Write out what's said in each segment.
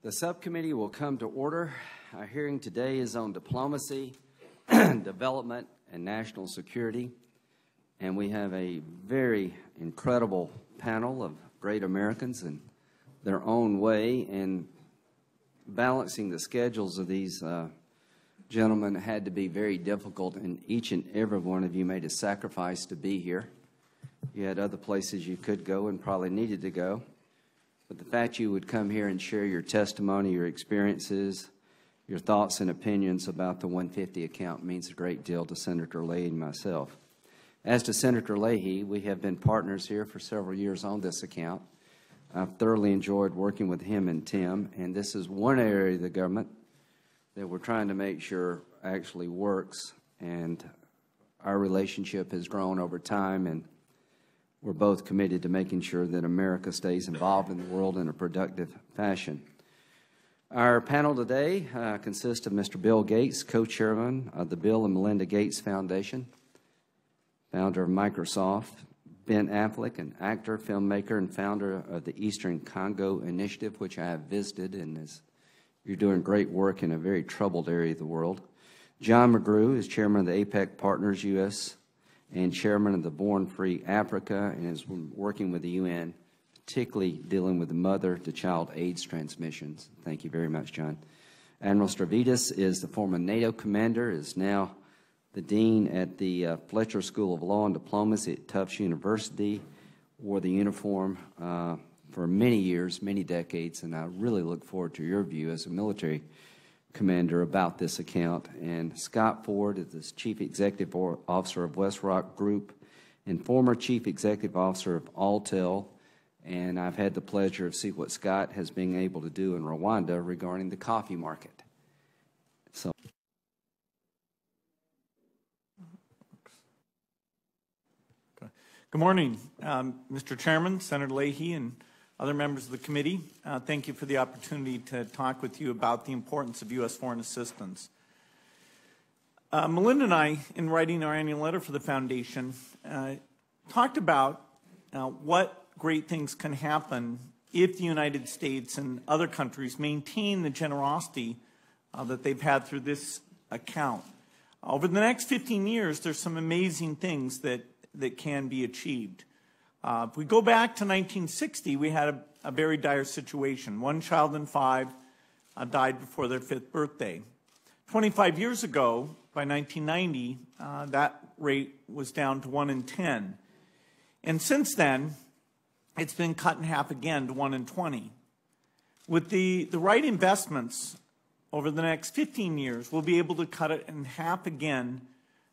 The subcommittee will come to order. Our hearing today is on diplomacy, development, and national security. And we have a very incredible panel of great Americans in their own way. And balancing the schedules of these gentlemen had to be very difficult. And each and every one of you made a sacrifice to be here. You had other places you could go and probably needed to go. But the fact you would come here and share your testimony, your experiences, your thoughts and opinions about the 150 account means a great deal to Senator Leahy and myself. As to Senator Leahy, we have been partners here for several years on this account. I've thoroughly enjoyed working with him and Tim, and this is one area of the government that we're trying to make sure actually works, and our relationship has grown over time, and we're both committed to making sure that America stays involved in the world in a productive fashion. Our panel today consists of Mr. Bill Gates, co-chairman of the Bill and Melinda Gates Foundation, founder of Microsoft; Ben Affleck, an actor, filmmaker, and founder of the Eastern Congo Initiative, which I have visited, and you're doing great work in a very troubled area of the world. John McGrew is chairman of the APEC Partners U.S. and chairman of the Born Free Africa, and is working with the UN, particularly dealing with the mother-to-child AIDS transmissions. Thank you very much, John. Admiral Stavridis is the former NATO commander, is now the dean at the Fletcher School of Law and Diplomacy at Tufts University, wore the uniform for many years, many decades, and I really look forward to your view as a military commander about this account. And Scott Ford is the Chief Executive Officer of West Rock Group and former Chief Executive Officer of Altel. And I've had the pleasure of seeing what Scott has been able to do in Rwanda regarding the coffee market. So. Good morning, Mr. Chairman, Senator Leahy, and other members of the committee. Thank you for the opportunity to talk with you about the importance of U.S. foreign assistance. Melinda and I, in writing our annual letter for the Foundation, talked about what great things can happen if the United States and other countries maintain the generosity that they've had through this account. Over the next 15 years, there's some amazing things that can be achieved. If we go back to 1960, we had a very dire situation. 1 child in 5 died before their 5th birthday. 25 years ago, by 1990, that rate was down to 1 in 10. And since then, it's been cut in half again to 1 in 20. With the right investments over the next 15 years, we'll be able to cut it in half again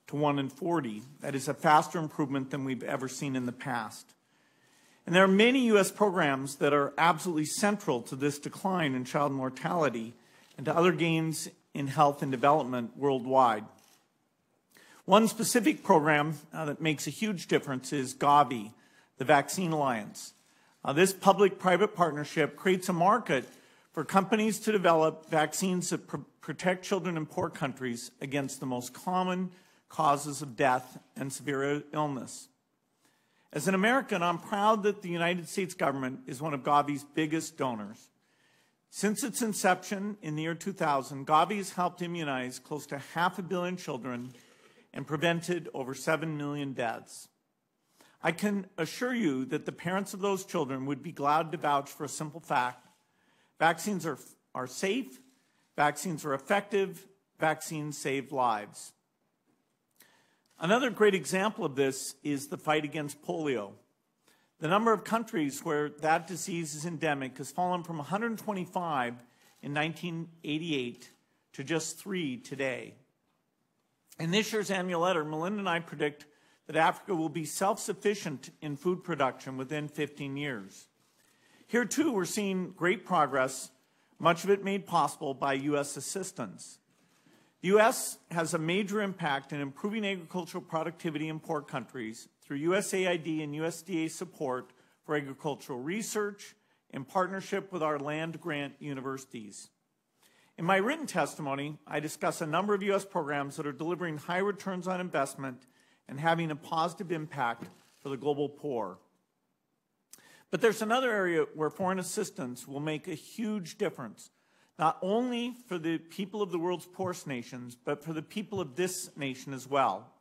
to 1 in 40. That is a faster improvement than we've ever seen in the past. And there are many U.S. programs that are absolutely central to this decline in child mortality and to other gains in health and development worldwide. One specific program that makes a huge difference is Gavi, the Vaccine Alliance. This public-private partnership creates a market for companies to develop vaccines that protect children in poor countries against the most common causes of death and severe illness. As an American, I'm proud that the United States government is one of Gavi's biggest donors. Since its inception in the year 2000, Gavi has helped immunize close to 500 million children and prevented over 7 million deaths. I can assure you that the parents of those children would be glad to vouch for a simple fact. Vaccines are safe, vaccines are effective, vaccines save lives. Another great example of this is the fight against polio. The number of countries where that disease is endemic has fallen from 125 in 1988 to just 3 today. In this year's annual letter, Melinda and I predict that Africa will be self-sufficient in food production within 15 years. Here, too, we're seeing great progress, much of it made possible by U.S. assistance. The U.S. has a major impact in improving agricultural productivity in poor countries through USAID and USDA support for agricultural research in partnership with our land-grant universities. In my written testimony, I discuss a number of U.S. programs that are delivering high returns on investment and having a positive impact for the global poor. But there's another area where foreign assistance will make a huge difference not only for the people of the world's poorest nations, but for the people of this nation as well.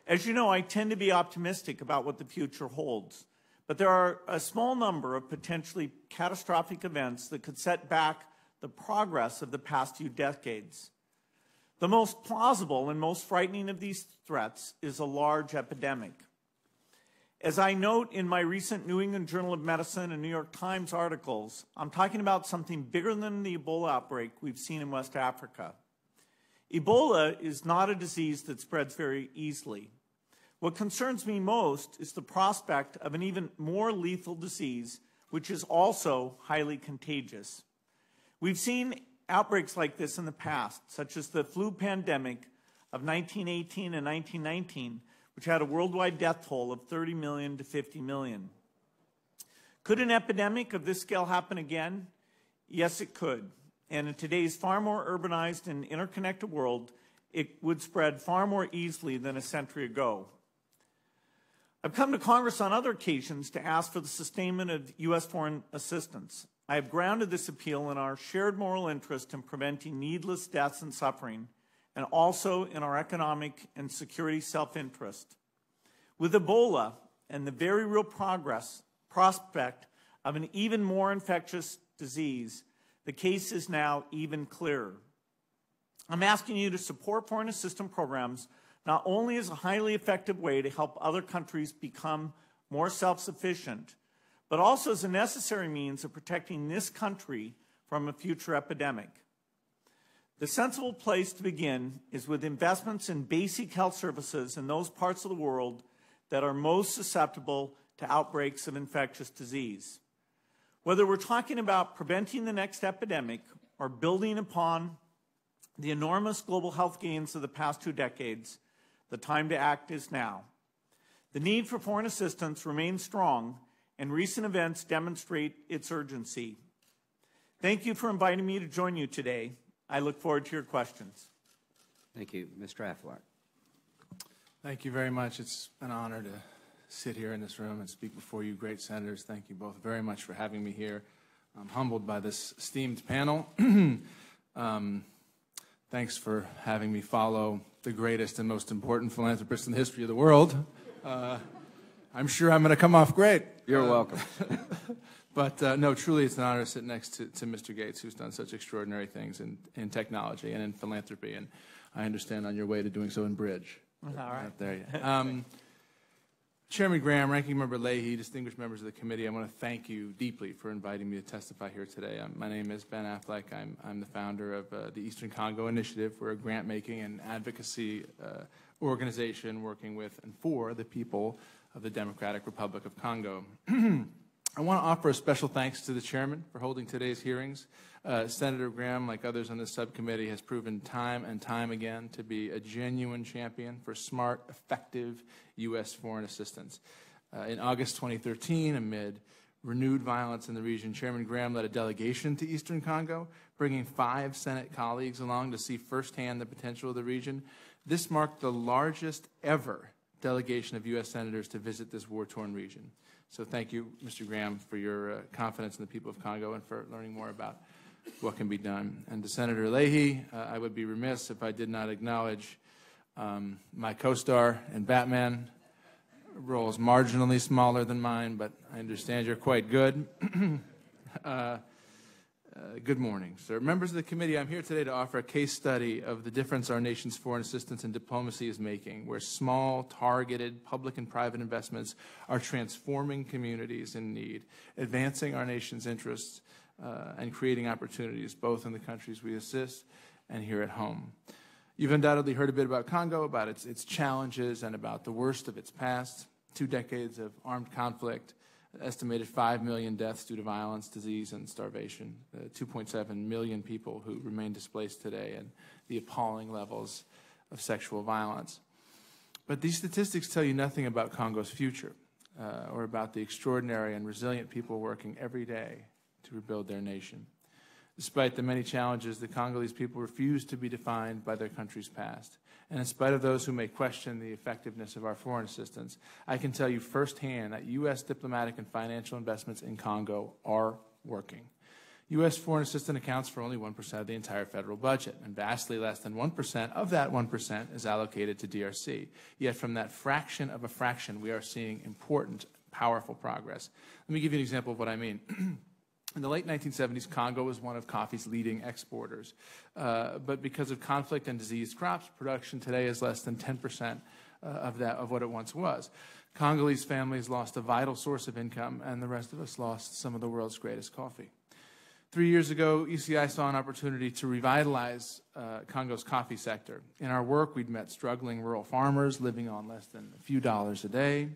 As you know, I tend to be optimistic about what the future holds, but there are a small number of potentially catastrophic events that could set back the progress of the past few decades. The most plausible and most frightening of these threats is a large epidemic. As I note in my recent New England Journal of Medicine and New York Times articles, I'm talking about something bigger than the Ebola outbreak we've seen in West Africa. Ebola is not a disease that spreads very easily. What concerns me most is the prospect of an even more lethal disease, which is also highly contagious. We've seen outbreaks like this in the past, such as the flu pandemic of 1918 and 1919, which had a worldwide death toll of 30 million to 50 million. Could an epidemic of this scale happen again? Yes, it could. And in today's far more urbanized and interconnected world, it would spread far more easily than a century ago. I've come to Congress on other occasions to ask for the sustainment of U.S. foreign assistance. I have grounded this appeal in our shared moral interest in preventing needless deaths and suffering, and also in our economic and security self-interest. With Ebola and the very real prospect of an even more infectious disease, the case is now even clearer. I'm asking you to support foreign assistance programs not only as a highly effective way to help other countries become more self-sufficient, but also as a necessary means of protecting this country from a future epidemic. The sensible place to begin is with investments in basic health services in those parts of the world that are most susceptible to outbreaks of infectious disease. Whether we're talking about preventing the next epidemic or building upon the enormous global health gains of the past 2 decades, the time to act is now. The need for foreign assistance remains strong, and recent events demonstrate its urgency. Thank you for inviting me to join you today. I look forward to your questions. Thank you. Mr. Affleck. Thank you very much. It's an honor to sit here in this room and speak before you great senators. Thank you both very much for having me here. I'm humbled by this esteemed panel. Thanks for having me follow the greatest and most important philanthropist in the history of the world. I'm sure I'm going to come off great. You're welcome. But no, truly it's an honor to sit next to Mr. Gates, who's done such extraordinary things in technology and in philanthropy, and I understand on your way to doing so in Bridge. All right. There you Chairman Graham, Ranking Member Leahy, distinguished members of the committee, I want to thank you deeply for inviting me to testify here today. My name is Ben Affleck. I'm the founder of the Eastern Congo Initiative. We're a grant-making and advocacy organization working with and for the people of the Democratic Republic of Congo. I want to offer a special thanks to the chairman for holding today's hearings. Senator Graham, like others on this subcommittee, has proven time and time again to be a genuine champion for smart, effective U.S. foreign assistance. In August 2013, amid renewed violence in the region, Chairman Graham led a delegation to Eastern Congo, bringing 5 Senate colleagues along to see firsthand the potential of the region. This marked the largest ever delegation of U.S. senators to visit this war-torn region. So thank you, Mr. Graham, for your confidence in the people of Congo and for learning more about what can be done. And to Senator Leahy, I would be remiss if I did not acknowledge my co-star in Batman. Role is marginally smaller than mine, but I understand you're quite good. Good morning, sir. Members of the committee, I'm here today to offer a case study of the difference our nation's foreign assistance and diplomacy is making, where small, targeted public and private investments are transforming communities in need, advancing our nation's interests, and creating opportunities both in the countries we assist and here at home. You've undoubtedly heard a bit about Congo, about its challenges, and about the worst of its past. 2 decades of armed conflict, estimated 5 million deaths due to violence, disease, and starvation, 2.7 million people who remain displaced today, and the appalling levels of sexual violence. But these statistics tell you nothing about Congo's future or about the extraordinary and resilient people working every day to rebuild their nation. Despite the many challenges, the Congolese people refuse to be defined by their country's past. And in spite of those who may question the effectiveness of our foreign assistance, I can tell you firsthand that U.S. diplomatic and financial investments in Congo are working. U.S. foreign assistance accounts for only 1% of the entire federal budget, and vastly less than 1% of that 1% is allocated to DRC. Yet from that fraction of a fraction, we are seeing important, powerful progress. Let me give you an example of what I mean. In the late 1970s, Congo was one of coffee's leading exporters. But because of conflict and diseased crops, production today is less than 10% of what it once was. Congolese families lost a vital source of income, and the rest of us lost some of the world's greatest coffee. 3 years ago, ECI saw an opportunity to revitalize Congo's coffee sector. In our work, we'd met struggling rural farmers living on less than a few dollars a day,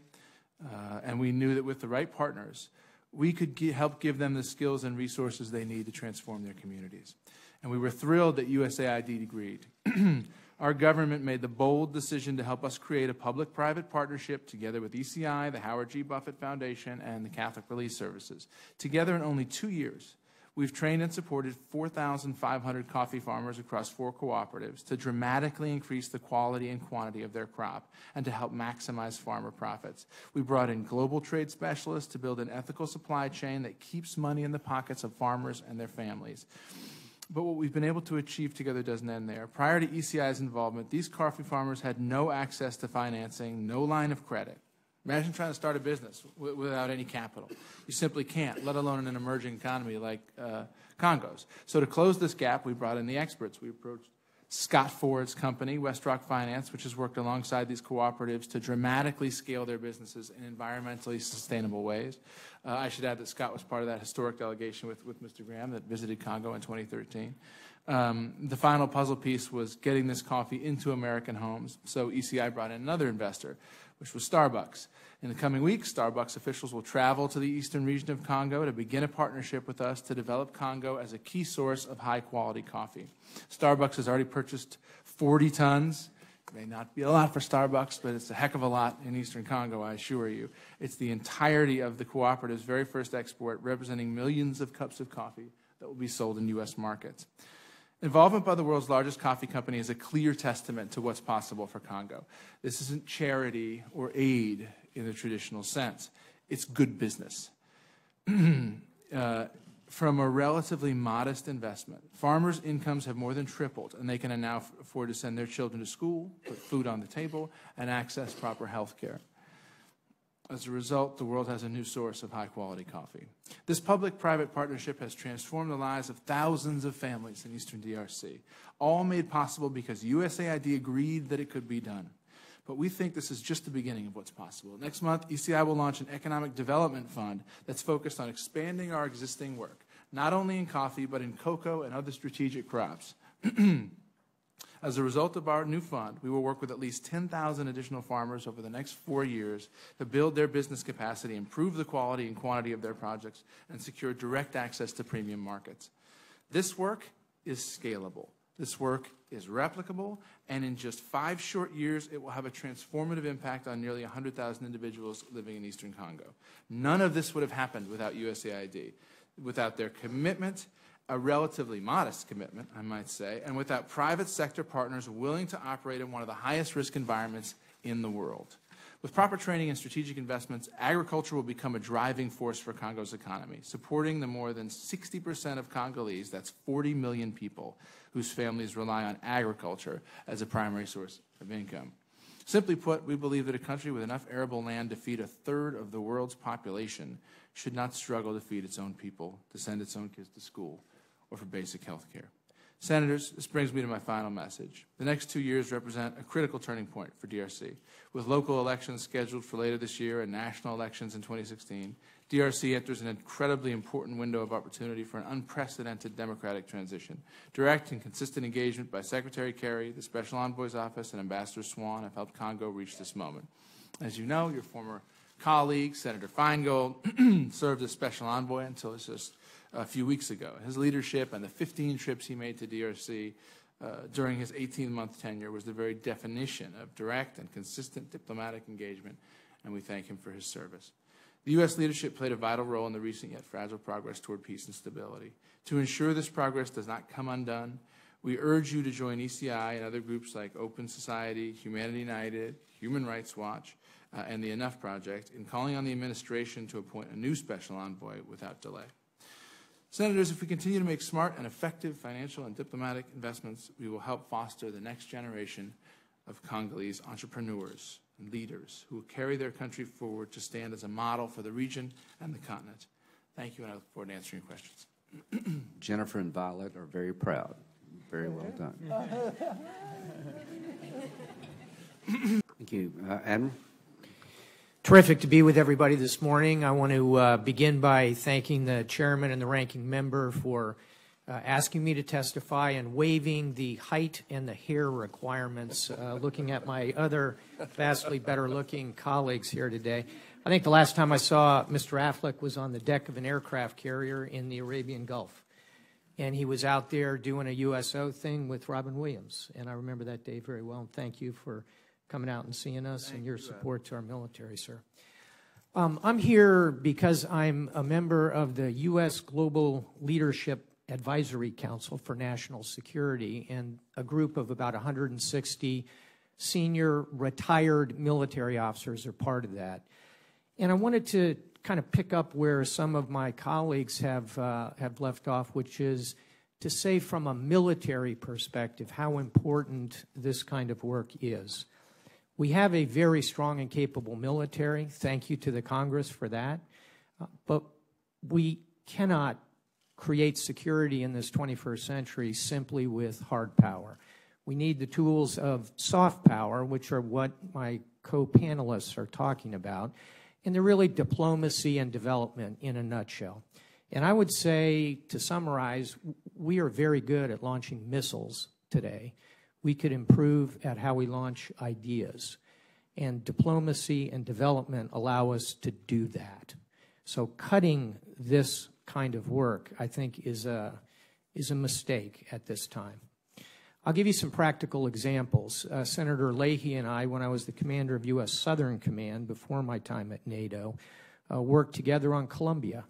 and we knew that with the right partners, we could help give them the skills and resources they need to transform their communities. And we were thrilled that USAID agreed. Our government made the bold decision to help us create a public-private partnership together with ECI, the Howard G. Buffett Foundation, and the Catholic Relief Services. Together in only 2 years, we've trained and supported 4,500 coffee farmers across 4 cooperatives to dramatically increase the quality and quantity of their crop and to help maximize farmer profits. We brought in global trade specialists to build an ethical supply chain that keeps money in the pockets of farmers and their families. But what we've been able to achieve together doesn't end there. Prior to ECI's involvement, these coffee farmers had no access to financing, no line of credit. Imagine trying to start a business without any capital. You simply can't, let alone in an emerging economy like Congo's. So to close this gap, we brought in the experts. We approached Scott Ford's company, West Rock Finance, which has worked alongside these cooperatives to dramatically scale their businesses in environmentally sustainable ways. I should add that Scott was part of that historic delegation with Mr. Graham that visited Congo in 2013. The final puzzle piece was getting this coffee into American homes. So ECI brought in another investor, which was Starbucks. In the coming weeks, Starbucks officials will travel to the eastern region of Congo to begin a partnership with us to develop Congo as a key source of high-quality coffee. Starbucks has already purchased 40 tons. It may not be a lot for Starbucks, but it's a heck of a lot in eastern Congo, I assure you. It's the entirety of the cooperative's very first export, representing millions of cups of coffee that will be sold in U.S. markets. Involvement by the world's largest coffee company is a clear testament to what's possible for Congo. This isn't charity or aid in the traditional sense. It's good business. From a relatively modest investment, farmers' incomes have more than tripled, and they can now afford to send their children to school, put food on the table, and access proper health care. As a result, the world has a new source of high-quality coffee. This public-private partnership has transformed the lives of thousands of families in eastern DRC, all made possible because USAID agreed that it could be done. But we think this is just the beginning of what's possible. Next month, ECI will launch an economic development fund that's focused on expanding our existing work, not only in coffee, but in cocoa and other strategic crops. As a result of our new fund, we will work with at least 10,000 additional farmers over the next 4 years to build their business capacity, improve the quality and quantity of their projects, and secure direct access to premium markets. This work is scalable. This work is replicable, and in just 5 short years, it will have a transformative impact on nearly 100,000 individuals living in eastern Congo. None of this would have happened without USAID, without their commitment, a relatively modest commitment, I might say, and without private sector partners willing to operate in one of the highest risk environments in the world. With proper training and strategic investments, agriculture will become a driving force for Congo's economy, supporting the more than 60% of Congolese, that's 40 million people, whose families rely on agriculture as a primary source of income. Simply put, we believe that a country with enough arable land to feed a third of the world's population should not struggle to feed its own people, to send its own kids to school, or for basic health care. Senators, this brings me to my final message. The next 2 years represent a critical turning point for DRC. With local elections scheduled for later this year and national elections in 2016, DRC enters an incredibly important window of opportunity for an unprecedented democratic transition. Direct and consistent engagement by Secretary Kerry, the Special Envoy's Office, and Ambassador Swan have helped Congo reach this moment. As you know, your former colleague, Senator Feingold, served as Special Envoy until just a few weeks ago. His leadership and the 15 trips he made to DRC during his 18-month tenure was the very definition of direct and consistent diplomatic engagement, and we thank him for his service. The U.S. leadership played a vital role in the recent yet fragile progress toward peace and stability. To ensure this progress does not come undone, we urge you to join ECI and other groups like Open Society, Humanity United, Human Rights Watch, and the Enough Project in calling on the administration to appoint a new special envoy without delay. Senators, if we continue to make smart and effective financial and diplomatic investments, we will help foster the next generation of Congolese entrepreneurs and leaders who will carry their country forward to stand as a model for the region and the continent. Thank you, and I look forward to answering your questions. Jennifer and Violet are very proud. Very well done. Thank you. Admiral? Terrific to be with everybody this morning. I want to begin by thanking the chairman and the ranking member for asking me to testify and waiving the height and the hair requirements, looking at my other vastly better-looking colleagues here today. I think the last time I saw Mr. Affleck was on the deck of an aircraft carrier in the Arabian Gulf. And he was out there doing a USO thing with Robin Williams. And I remember that day very well. And thank you for coming out and seeing us and your support to our military, sir. I'm here because I'm a member of the U.S. Global Leadership Advisory Council for National Security, and a group of about 160 senior retired military officers are part of that. And I wanted to kind of pick up where some of my colleagues have left off, which is to say from a military perspective how important this kind of work is. We have a very strong and capable military. Thank you to the Congress for that. But we cannot create security in this 21st century simply with hard power. We need the tools of soft power, which are what my co-panelists are talking about, and they're really diplomacy and development in a nutshell. And I would say, to summarize, we are very good at launching missiles today. We could improve at how we launch ideas. And diplomacy and development allow us to do that. So cutting this kind of work, I think, is a mistake at this time. I'll give you some practical examples. Senator Leahy and I, when I was the commander of U.S. Southern Command before my time at NATO, worked together on Colombia.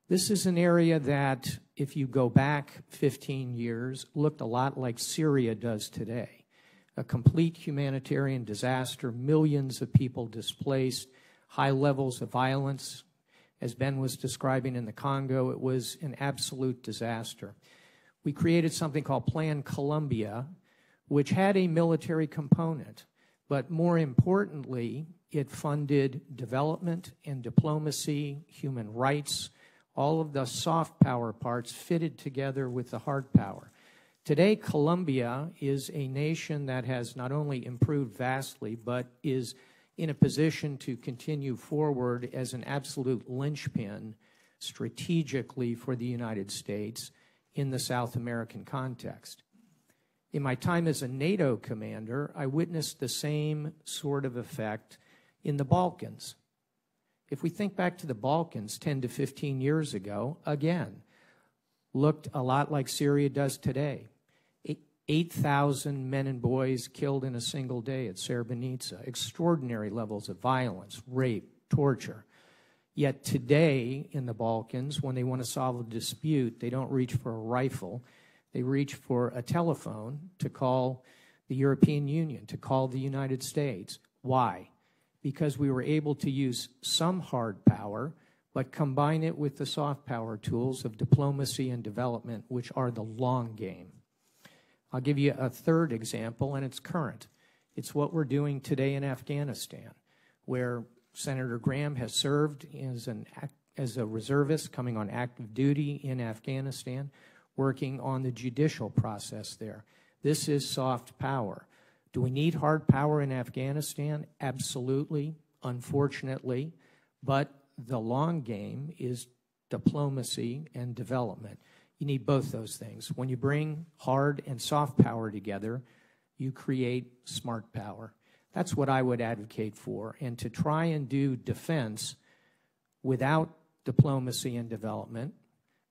This is an area that, if you go back 15 years, looked a lot like Syria does today. A complete humanitarian disaster, millions of people displaced, high levels of violence. As Ben was describing in the Congo, it was an absolute disaster. We created something called Plan Colombia, which had a military component, but more importantly, it funded development and diplomacy, human rights, all of the soft power parts fitted together with the hard power. Today, Colombia is a nation that has not only improved vastly, but is in a position to continue forward as an absolute linchpin strategically for the United States in the South American context. In my time as a NATO commander, I witnessed the same sort of effect in the Balkans. If we think back to the Balkans 10 to 15 years ago, again, looked a lot like Syria does today. 8,000 men and boys killed in a single day at Srebrenica. Extraordinary levels of violence, rape, torture. Yet today in the Balkans, when they want to solve a dispute, they don't reach for a rifle. They reach for a telephone to call the European Union, to call the United States. Why? Because we were able to use some hard power, but combine it with the soft power tools of diplomacy and development, which are the long game. I'll give you a third example, and it's current. It's what we're doing today in Afghanistan, where Senator Graham has served as a reservist coming on active duty in Afghanistan, working on the judicial process there. This is soft power. Do we need hard power in Afghanistan? Absolutely, unfortunately, but the long game is diplomacy and development. You need both those things. When you bring hard and soft power together, you create smart power. That's what I would advocate for. And to try and do defense without diplomacy and development,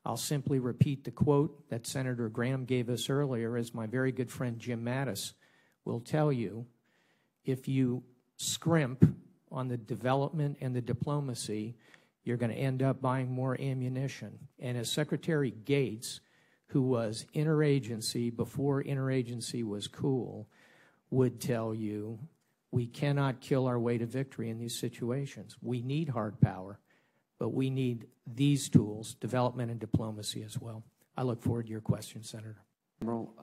I'll simply repeat the quote that Senator Graham gave us earlier, as my very good friend Jim Mattis will tell you. If you scrimp on the development and the diplomacy, you're going to end up buying more ammunition. And as Secretary Gates, who was interagency before interagency was cool, would tell you, we cannot kill our way to victory in these situations. We need hard power, but we need these tools, development and diplomacy as well. I look forward to your question, Senator. Admiral,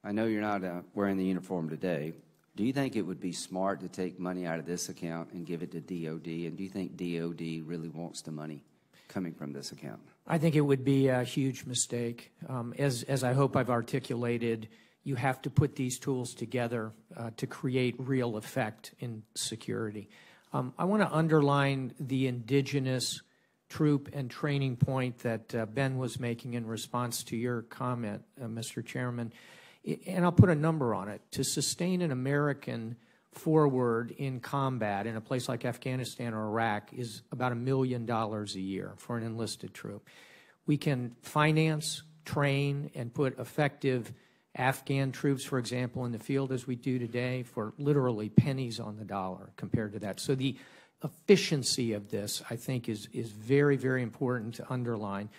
I know you're not wearing the uniform today. Do you think it would be smart to take money out of this account and give it to DOD? And do you think DOD really wants the money coming from this account? I think it would be a huge mistake. As I hope I've articulated, you have to put these tools together to create real effect in security. I want to underline the indigenous troop and training point that Ben was making in response to your comment, Mr. Chairman. And I'll put a number on it. To sustain an American forward in combat in a place like Afghanistan or Iraq is about $1 million a year for an enlisted troop. We can finance, train, and put effective Afghan troops, for example, in the field as we do today for literally pennies on the dollar compared to that. So the efficiency of this, I think, is very, very important to underline.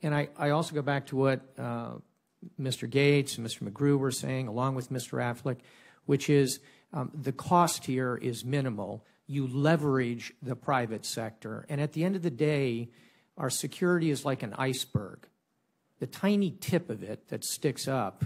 And I also go back to what Mr. Gates and Mr. McGrew were saying, along with Mr. Affleck, which is the cost here is minimal. You leverage the private sector. And at the end of the day, our security is like an iceberg. The tiny tip of it that sticks up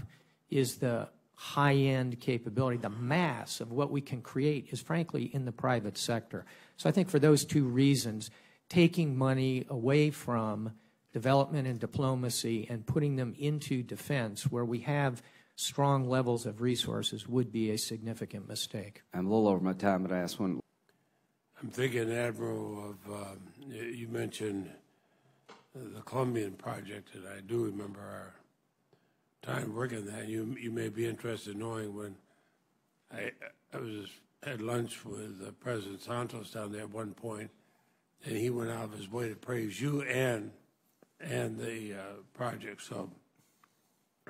is the high-end capability. The mass of what we can create is, frankly, in the private sector. So I think for those two reasons, taking money away from development and diplomacy and putting them into defense where we have strong levels of resources would be a significant mistake. I'm a little over my time, but I asked one. I'm thinking, Admiral, of you mentioned the Colombian project, and I do remember our time working that. You may be interested in knowing when I had lunch with President Santos down there at one point, and he went out of his way to praise you and the project. So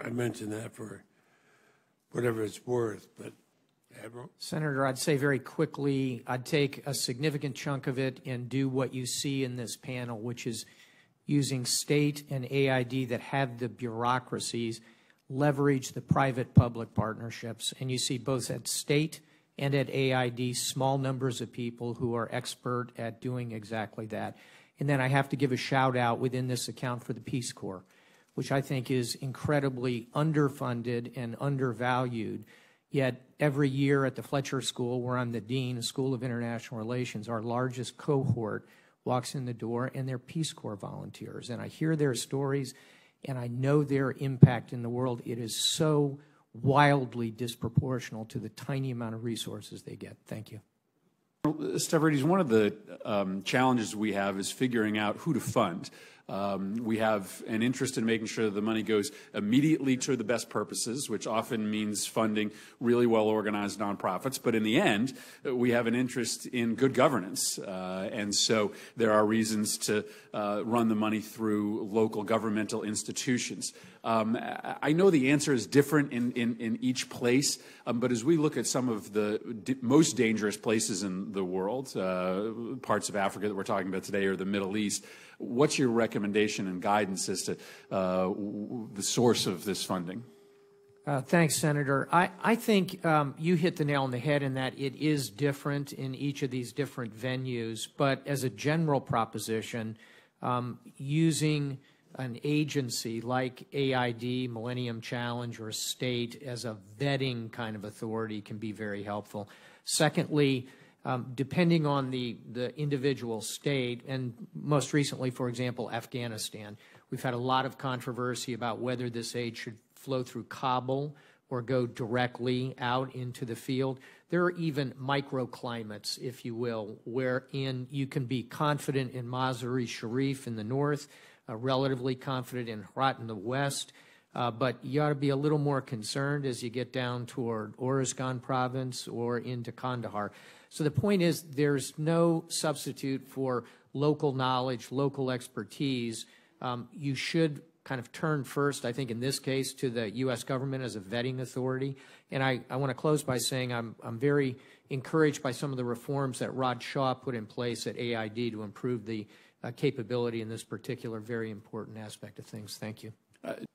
I mentioned that for whatever it's worth. But Admiral? Senator, I'd say very quickly, I'd take a significant chunk of it and do what you see in this panel, which is using state and AID that have the bureaucracies leverage the private-public partnerships. And you see both at state and at AID small numbers of people who are expert at doing exactly that. And then I have to give a shout out within this account for the Peace Corps, which I think is incredibly underfunded and undervalued. Yet every year at the Fletcher School, where I'm the dean, the School of International Relations, our largest cohort walks in the door, and they're Peace Corps volunteers. And I hear their stories, and I know their impact in the world. It is so wildly disproportional to the tiny amount of resources they get. Thank you. Stavridis, one of the challenges we have is figuring out who to fund. We have an interest in making sure that the money goes immediately to the best purposes, which often means funding really well-organized nonprofits. But in the end, we have an interest in good governance. And so there are reasons to run the money through local governmental institutions. I know the answer is different in each place, but as we look at some of the most dangerous places in the world, parts of Africa that we're talking about today or the Middle East, what's your recommendation and guidance as to the source of this funding? Thanks, Senator. I think you hit the nail on the head in that it is different in each of these different venues. But as a general proposition, using an agency like AID, Millennium Challenge, or a state as a vetting kind of authority can be very helpful. Secondly, depending on the individual state, and most recently, for example, Afghanistan, we've had a lot of controversy about whether this aid should flow through Kabul or go directly out into the field. There are even microclimates, if you will, wherein you can be confident in Mazar-e Sharif in the north, relatively confident in Herat in the west, but you ought to be a little more concerned as you get down toward Oruzgan province or into Kandahar. So the point is there's no substitute for local knowledge, local expertise. You should kind of turn first, I think in this case, to the U.S. government as a vetting authority. And I want to close by saying I'm very encouraged by some of the reforms that Rod Shaw put in place at AID to improve the capability in this particular very important aspect of things. Thank you. Can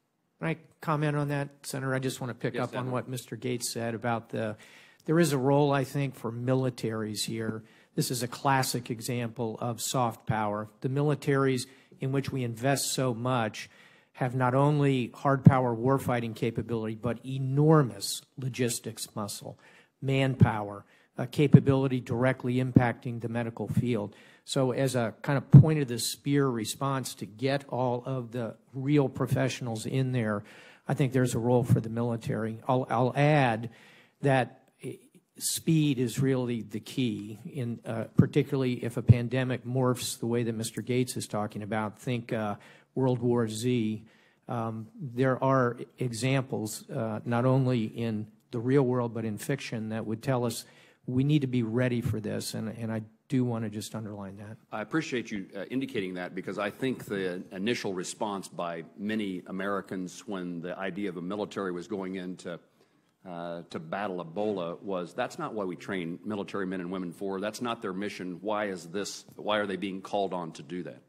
I comment on that, Senator? I just want to pick up on what Mr. Gates said about there is a role, I think, for militaries here This is a classic example of soft power. The militaries in which we invest so much have not only hard power warfighting capability, but enormous logistics muscle, manpower, capability directly impacting the medical field. So as a kind of point of the spear response to get all of the real professionals in there, I think there's a role for the military. I'll add that speed is really the key, in particularly if a pandemic morphs the way that Mr. Gates is talking about. Think World War Z. There are examples, not only in the real world but in fiction, that would tell us we need to be ready for this, and I do want to just underline that. I appreciate you indicating that, because I think the initial response by many Americans when the idea of a military was going into to battle Ebola was, that's not what we train military men and women for. That's not their mission. Why are they being called on to do that?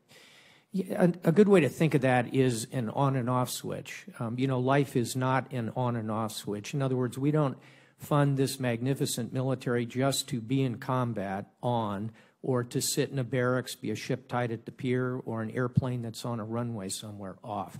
Yeah, a good way to think of that is an on and off switch. You know, life is not an on and off switch. In other words, we don't fund this magnificent military just to be in combat on, or to sit in a barracks, be a ship tied at the pier, or an airplane that's on a runway somewhere off.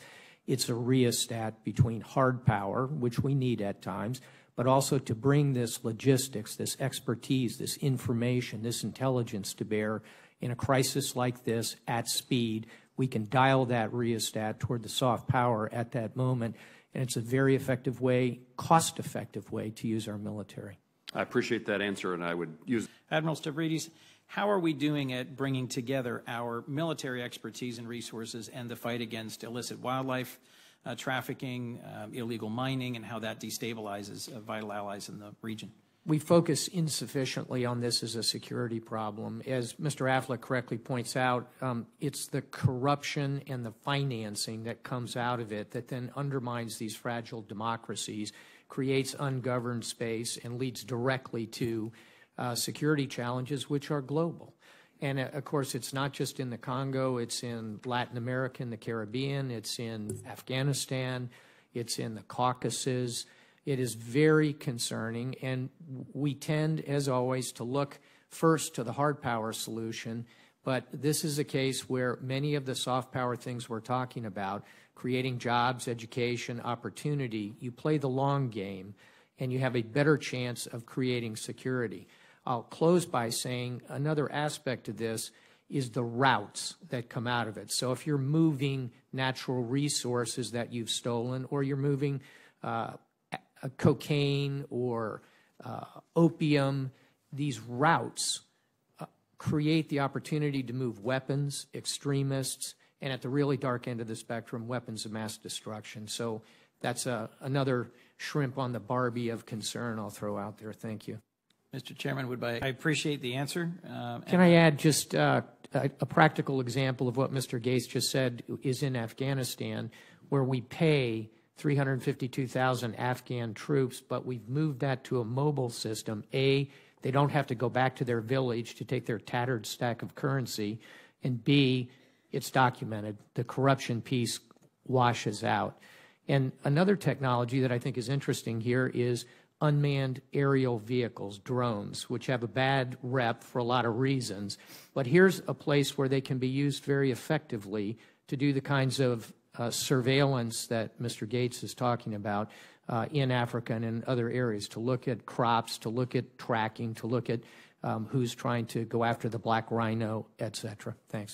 It's a rheostat between hard power, which we need at times, but also to bring this logistics, this expertise, this information, this intelligence to bear in a crisis like this at speed. We can dial that rheostat toward the soft power at that moment, and it's a very effective way, cost-effective way to use our military. I appreciate that answer, and I would use... Admiral Stavridis, how are we doing at bringing together our military expertise and resources and the fight against illicit wildlife trafficking, illegal mining, and how that destabilizes vital allies in the region? We focus insufficiently on this as a security problem. As Mr. Affleck correctly points out, it's the corruption and the financing that comes out of it that then undermines these fragile democracies, creates ungoverned space, and leads directly to security challenges which are global. And of course, it's not just in the Congo, it's in Latin America and the Caribbean, it's in Afghanistan, it's in the Caucasus. It is very concerning, and we tend, as always, to look first to the hard power solution, but this is a case where many of the soft power things we're talking about, creating jobs, education, opportunity, you play the long game, and you have a better chance of creating security. I'll close by saying another aspect of this is the routes that come out of it. So if you're moving natural resources that you've stolen, or you're moving cocaine or opium, these routes create the opportunity to move weapons, extremists, and at the really dark end of the spectrum, weapons of mass destruction. So that's another shrimp on the Barbie of concern I'll throw out there. Thank you. Mr. Chairman, I appreciate the answer. Can I add just a practical example of what Mr. Gates just said is in Afghanistan, where we pay 352,000 Afghan troops, but we've moved that to a mobile system. A, they don't have to go back to their village to take their tattered stack of currency, and B, it's documented. The corruption piece washes out. And another technology that I think is interesting here is unmanned aerial vehicles, drones, which have a bad rep for a lot of reasons. But here's a place where they can be used very effectively to do the kinds of surveillance that Mr. Gates is talking about in Africa and in other areas, to look at crops, to look at tracking, to look at who's trying to go after the black rhino, et cetera. Thanks.